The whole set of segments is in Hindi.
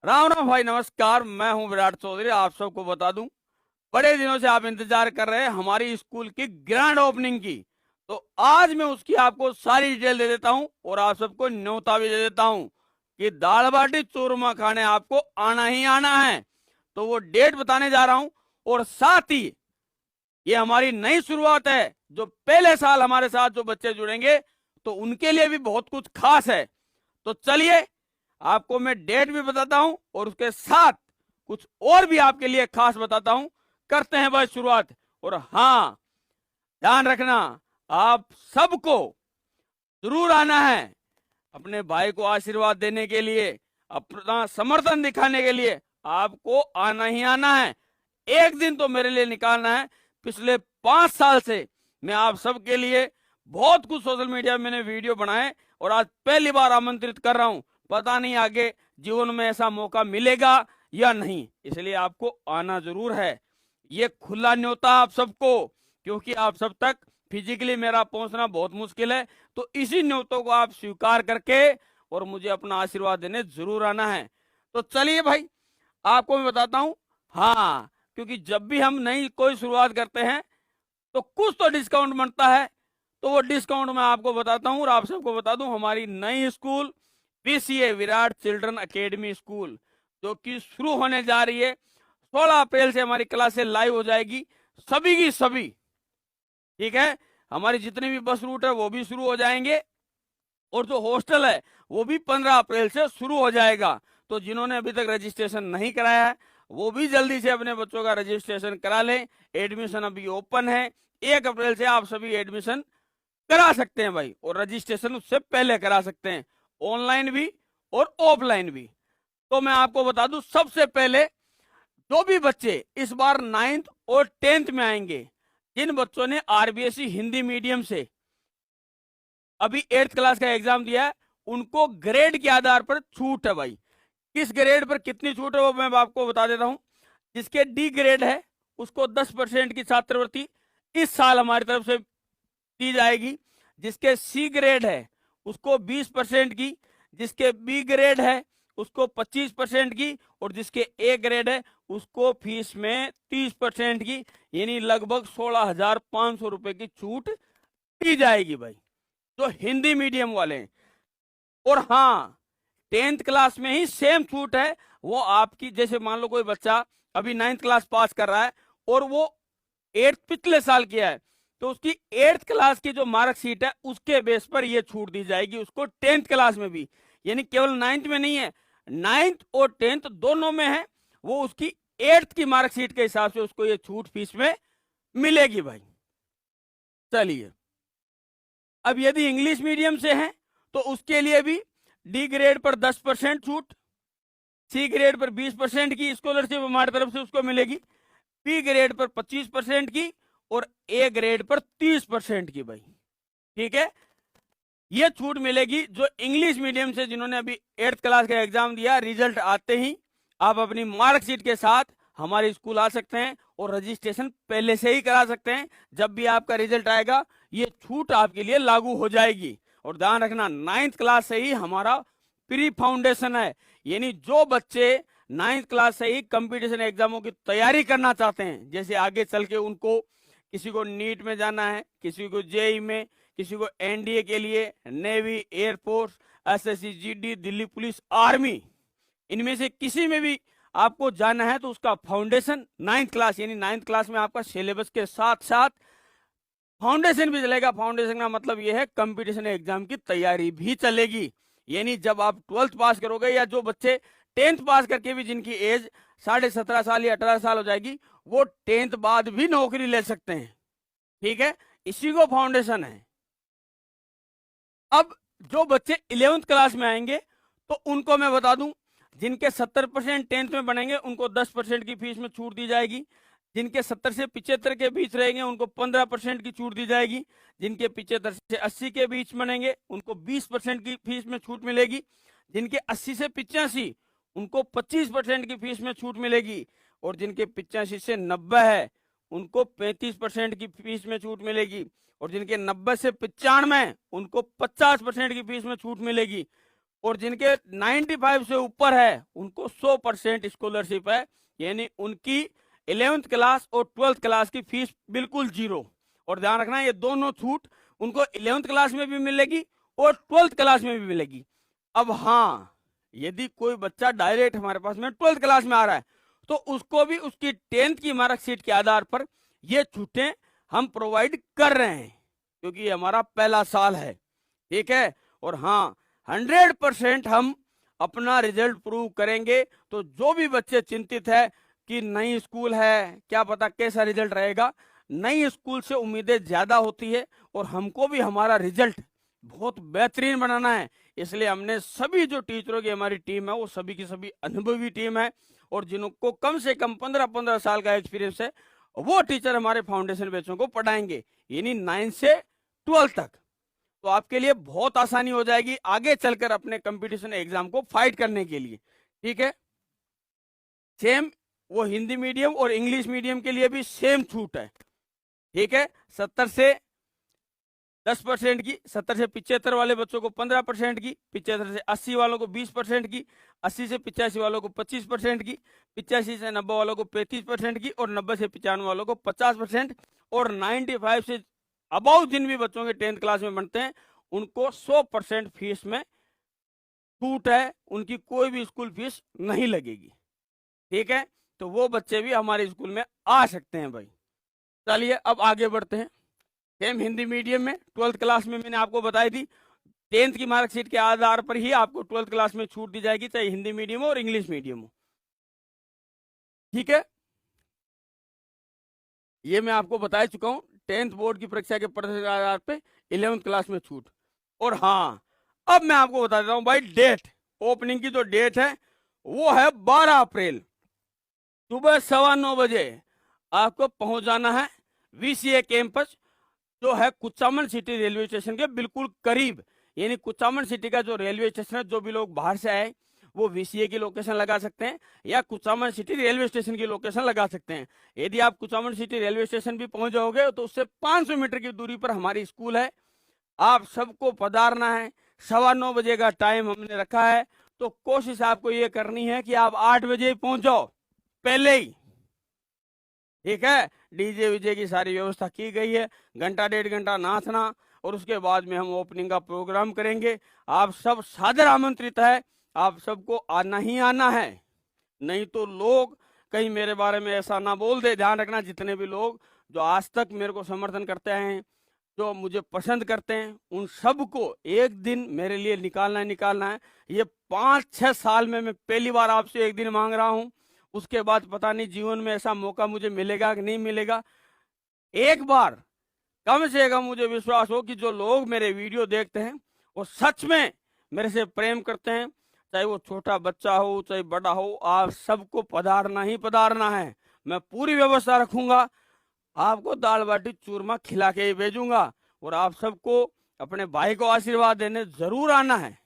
राम राम भाई, नमस्कार। मैं हूं विराट चौधरी। आप सबको बता दूं, बड़े दिनों से आप इंतजार कर रहे हैं हमारी स्कूल की ग्रैंड ओपनिंग की। तो आज मैं उसकी आपको सारी डिटेल दे देता हूं और आप सबको न्योता भी दे देता हूं कि दाल बाटी चूरमा खाने आपको आना ही आना है। तो वो डेट बताने जा रहा हूं और साथ ही ये हमारी नई शुरुआत है। जो पहले साल हमारे साथ जो बच्चे जुड़ेंगे तो उनके लिए भी बहुत कुछ खास है। तो चलिए, आपको मैं डेट भी बताता हूं और उसके साथ कुछ और भी आपके लिए खास बताता हूं। करते हैं बस शुरुआत। और हाँ, ध्यान रखना, आप सबको जरूर आना है अपने भाई को आशीर्वाद देने के लिए, अपना समर्थन दिखाने के लिए। आपको आना ही आना है। एक दिन तो मेरे लिए निकालना है। पिछले 5 साल से मैं आप सबके लिए बहुत कुछ सोशल मीडिया में मैंने वीडियो बनाए और आज पहली बार आमंत्रित कर रहा हूं। पता नहीं आगे जीवन में ऐसा मौका मिलेगा या नहीं, इसलिए आपको आना जरूर है। ये खुला न्योता आप सबको, क्योंकि आप सब तक फिजिकली मेरा पहुंचना बहुत मुश्किल है। तो इसी न्योतों को आप स्वीकार करके और मुझे अपना आशीर्वाद देने जरूर आना है। तो चलिए भाई, आपको मैं बताता हूं। हाँ, क्योंकि जब भी हम नई कोई शुरुआत करते हैं तो कुछ तो डिस्काउंट बनता है। तो वो डिस्काउंट मैं आपको बताता हूं और आप सबको बता दूं, हमारी नई school VCA Virat children academy school जो कि शुरू होने जा रही है। 16 अप्रैल से हमारी क्लासें लाइव हो जाएगी, सभी की सभी। ठीक है, हमारी जितने भी बस रूट है वो भी शुरू हो जाएंगे और जो हॉस्टल है वो भी 15 अप्रैल से शुरू हो जाएगा। तो जिन्होंने अभी तक रजिस्ट्रेशन नहीं कराया है वो भी जल्दी से अपने बच्चों का रजिस्ट्रेशन करा लें। एडमिशन अभी ओपन है। 1 अप्रैल से आप सभी एडमिशन करा सकते हैं भाई, और रजिस्ट्रेशन उससे पहले करा सकते हैं, ऑनलाइन भी और ऑफलाइन भी। तो मैं आपको बता दूं, सबसे पहले जो भी बच्चे इस बार 9th और 10th में आएंगे, जिन बच्चों ने RBSE हिंदी मीडियम से अभी 8th क्लास का एग्जाम दिया है, उनको ग्रेड के आधार पर छूट है भाई। किस ग्रेड पर कितनी छूट है वो मैं आपको बता देता हूं। जिसके D ग्रेड है उसको 10% की छात्रवृत्ति इस साल हमारी तरफ से दी जाएगी। जिसके C ग्रेड है उसको 20% की, जिसके B ग्रेड है उसको 25% की, और जिसके A ग्रेड है उसको फीस में 30% की, यानी लगभग 16,500 रुपए की छूट दी जाएगी भाई, जो हिंदी मीडियम वाले हैं। और हाँ, 10th क्लास में ही सेम छूट है। वो आपकी, जैसे मान लो कोई बच्चा अभी 9th क्लास पास कर रहा है और वो 8th पिछले साल किया है, तो उसकी 8th क्लास की जो मार्कशीट है उसके बेस पर ये छूट दी जाएगी उसको 10th क्लास में भी। यानी केवल 9th में नहीं है, 9th और 10th दोनों में है। वो उसकी 8th की मार्कशीट के हिसाब से उसको ये छूट फीस में मिलेगी भाई। चलिए, अब यदि इंग्लिश मीडियम से है तो उसके लिए भी D ग्रेड पर 10% छूट, C ग्रेड पर 20% की स्कॉलरशिप हमारी तरफ से उसको मिलेगी, B ग्रेड पर 25% की और A ग्रेड पर 30% की भाई। ठीक है, ये छूट मिलेगी जो इंग्लिश मीडियम से, जिन्होंने अभी 8th क्लास का एग्जाम दिया। रिजल्ट आते ही आप अपनी मार्कशीट के साथ हमारे स्कूल आ सकते हैं और रजिस्ट्रेशन पहले से ही करा सकते हैं। जब भी आपका रिजल्ट आएगा ये छूट आपके लिए लागू हो जाएगी। और ध्यान रखना, 9th क्लास से ही हमारा प्री फाउंडेशन है, यानी जो बच्चे 9th क्लास से ही कंपटीशन एग्जामों की तैयारी करना चाहते हैं, जैसे आगे चल के उनको, किसी को नीट में जाना है, किसी को JEE में, किसी को NDA के लिए, navy, air force, SSC, GD, Delhi police, army, इनमें से किसी में भी आपको जाना है तो उसका फाउंडेशन 9th क्लास, यानी 9th क्लास में आपका सिलेबस के साथ साथ फाउंडेशन भी चलेगा। फाउंडेशन का मतलब यह है कंपटीशन एग्जाम की तैयारी भी चलेगी। यानी जब आप 12th पास करोगे, या जो बच्चे 10th पास करके भी जिनकी एज 17.5 साल या 18 साल हो जाएगी, वो 10th बाद भी नौकरी ले सकते हैं। ठीक है, इसी को फाउंडेशन है। अब जो बच्चे 11th क्लास में आएंगे तो उनको मैं बता दूं, जिनके 70% 10th में बनेंगे उनको 10% की फीस में छूट दी जाएगी। जिनके 70 से 75 के बीच रहेंगे उनको 15% की छूट दी जाएगी। जिनके 75 से 80 के बीच बनेंगे उनको 20% की फीस में छूट मिलेगी। जिनके 80 से 85 उनको 25% की फीस में छूट मिलेगी। और जिनके 85 से 90 है उनको 35% की फीस में छूट मिलेगी। और जिनके 90 से 95 उनको 50% की फीस में छूट मिलेगी। और जिनके 95 से ऊपर है उनको 100% स्कॉलरशिप है, यानी उनकी 11th क्लास और 12th क्लास की फीस बिल्कुल जीरो। और ध्यान रखना ये दोनों छूट उनको 11th क्लास में भी मिलेगी और 12th क्लास में भी मिलेगी। अब हाँ, यदि कोई बच्चा डायरेक्ट हमारे पास में 12th क्लास में आ रहा है तो उसको भी उसकी 10th की मार्कशीट के आधार पर ये छूटें हम प्रोवाइड कर रहे हैं, क्योंकि ये हमारा पहला साल है, ठीक है। और हाँ, 100% हम अपना रिजल्ट प्रूव करेंगे। तो जो भी बच्चे चिंतित है कि नई स्कूल है, क्या पता कैसा रिजल्ट रहेगा, नई स्कूल से उम्मीदें ज्यादा होती है और हमको भी हमारा रिजल्ट बहुत बेहतरीन बनाना है। इसलिए हमने सभी जो टीचरों की हमारी टीम है वो सभी की सभी अनुभवी टीम है, और जिनको कम से कम 15-15 साल का एक्सपीरियंस है वो टीचर हमारे फाउंडेशन बैचों को पढ़ाएंगे, यानी 9 से 12 तक। तो आपके लिए बहुत आसानी हो जाएगी आगे चलकर अपने कंपटीशन एग्जाम को फाइट करने के लिए, ठीक है। सेम वो हिंदी मीडियम और इंग्लिश मीडियम के लिए भी सेम छूट है, ठीक है। 70 से 10% की, 70 से 75 वाले बच्चों को 15% की, 75 से 80 वालों को 20% की, 80 से 85 वालों को 25% की, 85 से 90 वालों को 35% की, और 90 से 95 वालों को 50%, और 95 से अबाउ जिन भी बच्चों के 10th क्लास में बनते हैं उनको 100% फीस में छूट है, उनकी कोई भी स्कूल फीस नहीं लगेगी, ठीक है। तो वो बच्चे भी हमारे स्कूल में आ सकते हैं भाई। चलिए अब आगे बढ़ते हैं। सेम हिंदी मीडियम में 12th क्लास में मैंने आपको बताई थी 10th की मार्कशीट के आधार पर ही आपको 12th क्लास में छूट दी जाएगी, चाहे हिंदी मीडियम हो और इंग्लिश मीडियम हो, ठीक है। ये मैं आपको बता चुका हूं 10th बोर्ड की परीक्षा के प्रतिशत के आधार पे 11th क्लास में छूट। और हाँ, अब मैं आपको बता देता हूं भाई डेट, ओपनिंग की जो डेट है वो है 12 अप्रैल, सुबह 9:15 बजे आपको पहुंच जाना है VCA कैंपस, जो है कुचामन सिटी रेलवे स्टेशन के बिल्कुल करीब। यानी कुचामन सिटी का जो रेलवे स्टेशन है, जो भी लोग बाहर से आए वो VCA की लोकेशन लगा सकते हैं या कुचामन सिटी रेलवे स्टेशन की लोकेशन लगा सकते हैं। यदि आप कुचामन सिटी रेलवे स्टेशन भी पहुंच जाओगे तो उससे 500 मीटर की दूरी पर हमारी स्कूल है, आप सबको पधारना है। 9:15 बजे का टाइम हमने रखा है, तो कोशिश आपको ये करनी है कि आप 8 बजे पहुंच जाओ पहले ही, ठीक है। डीजे विजे की सारी व्यवस्था की गई है, घंटा 1.5 घंटा नाचना, और उसके बाद में हम ओपनिंग का प्रोग्राम करेंगे। आप सब सादर आमंत्रित है, आप सबको आना ही आना है, नहीं तो लोग कहीं मेरे बारे में ऐसा ना बोल दे। ध्यान रखना, जितने भी लोग जो आज तक मेरे को समर्थन करते हैं, जो मुझे पसंद करते हैं, उन सबको एक दिन मेरे लिए निकालना है। ये 5-6 साल में मैं पहली बार आपसे एक दिन मांग रहा हूं, उसके बाद पता नहीं जीवन में ऐसा मौका मुझे मिलेगा कि नहीं मिलेगा। एक बार कम से कम मुझे विश्वास हो कि जो लोग मेरे वीडियो देखते हैं वो सच में मेरे से प्रेम करते हैं, चाहे वो छोटा बच्चा हो चाहे बड़ा हो, आप सबको पधारना ही पधारना है। मैं पूरी व्यवस्था रखूंगा, आपको दाल बाटी चूरमा खिला के ही भेजूंगा, और आप सबको अपने भाई को आशीर्वाद देने जरूर आना है,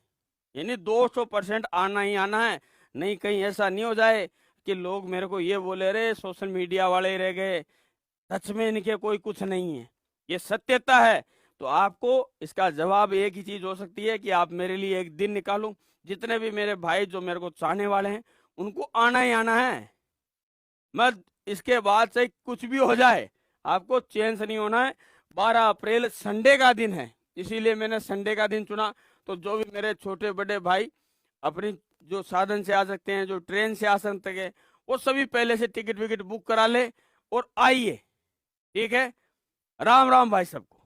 यानी 200% आना ही आना है। नहीं कहीं ऐसा नहीं हो जाए कि लोग मेरे को ये बोले रहे सोशल मीडिया वाले रह गए, सच में इनके कोई कुछ नहीं है, ये सत्यता है। तो आपको इसका जवाब एक ही चीज हो सकती है कि आप मेरे लिए एक दिन निकालो। जितने भी मेरे भाई जो मेरे को चाहने वाले हैं उनको आना ही आना है। मैं इसके बाद से कुछ भी हो जाए आपको चैन से नहीं होना है। 12 अप्रैल संडे का दिन है, इसीलिए मैंने संडे का दिन चुना। तो जो भी मेरे छोटे बड़े भाई अपनी जो साधन से आ सकते हैं, जो ट्रेन से आ सकते हैं, वो सभी पहले से टिकट विकेट बुक करा ले और आइए, ठीक है। राम राम भाई सबको।